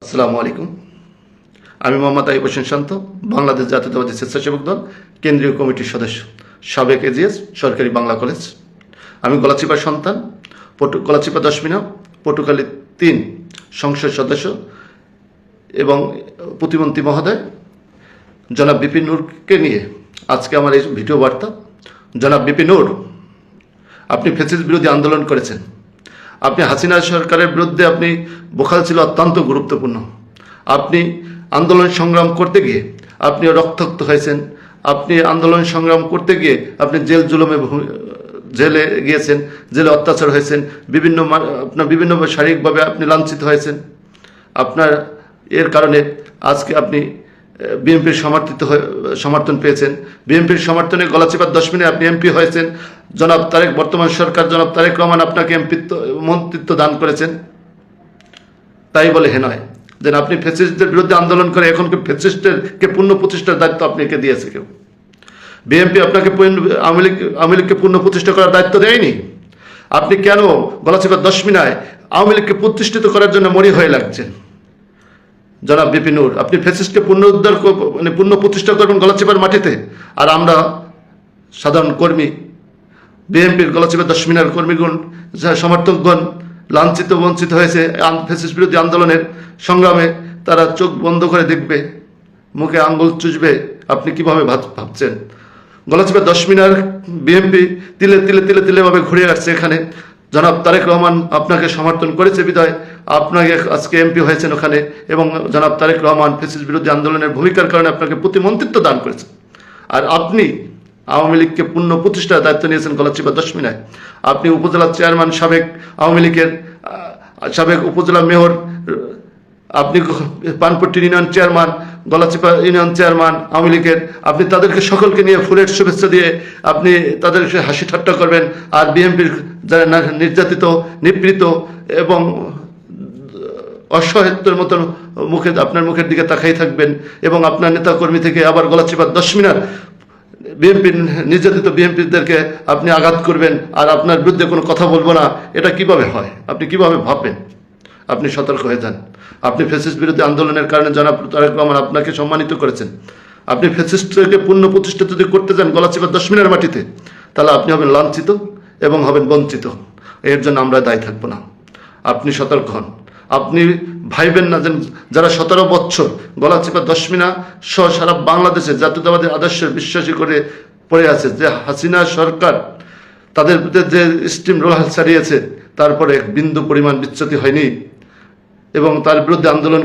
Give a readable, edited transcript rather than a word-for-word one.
আসসালামু আলাইকুম। আমি মোহাম্মদ আইয়ুব হোসেন শান্ত, বাংলাদেশ জাতীয়তাবাদী স্বেচ্ছাসেবক দল কেন্দ্রীয় কমিটির সদস্য, সাবেক এজিএস সরকারি বাংলা কলেজ। আমি গলাচিপার সন্তান, গলাচিপা 10 মিনা, পটুখালী 3 সংসদ সদস্য এবং প্রতিমন্ত্রী মহোদয় জনাব বিপিন নূরকে নিয়ে আজকে আমার এই ভিডিও বার্তা। জনাব বিপিন নূর, আপনি ফ্যাসিস্ট বিরোধী আন্দোলন করেছেন। আপনি হাসিনা সরকারের বিরুদ্ধে আপনি বোখাল ছিল অত্যন্ত গুরুত্বপূর্ণ। আপনি আন্দোলন সংগ্রাম করতে গিয়ে আপনি রক্তাক্ত হয়েছেন। আপনি আন্দোলন সংগ্রাম করতে গিয়ে আপনি জেলে গিয়েছেন, জেলে অত্যাচার হয়েছেন, বিভিন্ন শারীরিকভাবে আপনি লাঞ্ছিত হয়েছেন। আপনার এর কারণে আজকে আপনি বিএনপির সমর্থন পেয়েছেন। বিএনপির সমর্থনে গলাচিপার 10 মিনিটে আপনি এমপি হয়েছেন। বর্তমান সরকার জনাব তারেক রহমান আপনাকে মন্ত্রিত্ব দান করেছেন। তাই বলে হে নয় যে আপনি ফ্যাসিস্টদের বিরুদ্ধে আন্দোলন করে এখন ফ্যাসিস্টকে পূর্ণ প্রতিষ্ঠার দায়িত্ব আপনাকে দিয়েছে কেউ। বিএনপি আপনাকে আওয়ামী লীগকে পূর্ণ প্রতিষ্ঠা করার দায়িত্ব দেয়নি। আপনি কেন গলাচিপার 10 মিনিটে আওয়ামী লীগকে প্রতিষ্ঠিত করার জন্য মরি হয়ে লাগছেন? জনাব বিপিন নূর, আপনি ফ্যাসিস্টকে পূর্ণ প্রতিষ্ঠা করবেন গলাচিপার মাটিতে, আর আমরা সাধারণ কর্মী, বিএনপির গলাচিপা 10 মিনার কর্মীগণ, সমর্থকগণ লাঞ্ছিত বঞ্চিত হয়েছে ফ্যাসিস্ট বিরোধী আন্দোলনের সংগ্রামে, তারা চোখ বন্ধ করে দেখবে, মুখে আঙ্গুল চুষবে। আপনি কিভাবে ভাবছেন? গলাচিপা 10 মিনার বিএনপি তিলে তিলে তিলে তিলে ভাবে ঘুরে আসছে এখানে। জনাব তারেক রহমান আপনাকে সমর্থন করেছে বিধায় আপনাকে আজকে এমপি হয়েছেন ওখানে, এবং জনাব তারেক রহমান ফ্যাসিস্ট বিরোধী আন্দোলনের ভূমিকার কারণে আপনাকে প্রতিমন্ত্রিত্ব দান করেছে। আর আপনি আওয়ামী লীগকে পূর্ণ প্রতিষ্ঠার দায়িত্ব নিয়েছেন গলাচিপা 10 মিনায়। আপনি উপজেলা চেয়ারম্যান, সাবেক আওয়ামী লীগের সাবেক উপজেলা মেয়র, আপনি Panpatti union chairman, Galachipa union chairman Awami লীগের। আপনি তাদেরকে সকলকে নিয়ে ফুলের শুভেচ্ছা দিয়ে আপনি তাদেরকে হাসি ঠাট্টা করবেন, আর বিএনপির যারা নির্যাতিত, নিপীড়িত এবং অসহায়ত্বের মতো আপনার মুখের দিকে তাকাই থাকবেন, এবং আপনার নেতাকর্মী থেকে আবার গলাচিপা 10 মিনার বিএনপির নির্যাতিত বিএনপিদেরকে আপনি আঘাত করবেন, আর আপনার বিরুদ্ধে কোনো কথা বলবো না। এটা কিভাবে হয়? আপনি কিভাবে ভাববেন? আপনি সতর্ক হয়ে যান। আপনি ফ্যাসিস্ট বিরোধী আন্দোলনের কারণে জনাব তারেক রহমান আপনাকে সম্মানিত করেছেন। আপনি ফ্যাসিস্টকে পূর্ণ প্রতিষ্ঠিত যদি করতে চান গলাচিপা 10 মিনার মাটিতে, তাহলে আপনি হবেন লাঞ্ছিত এবং হবেন বঞ্চিত। এর জন্য আমরা দায়ী থাকবো না। আপনি সতর্ক হন। আপনি ভাইবেন না যে যারা 17 বছর গলাচিপা 10 মিনা সহ সারা বাংলাদেশে জাতীয়তাবাদী আদর্শের বিশ্বাসী করে পড়ে আছে, যে হাসিনা সরকার তাদের বিরুদ্ধে যে স্টিম রোলার চালিয়েছে, তারপরে বিন্দু পরিমাণ বিচ্যুতি হয়নি এবং তার বিরুদ্ধে আন্দোলন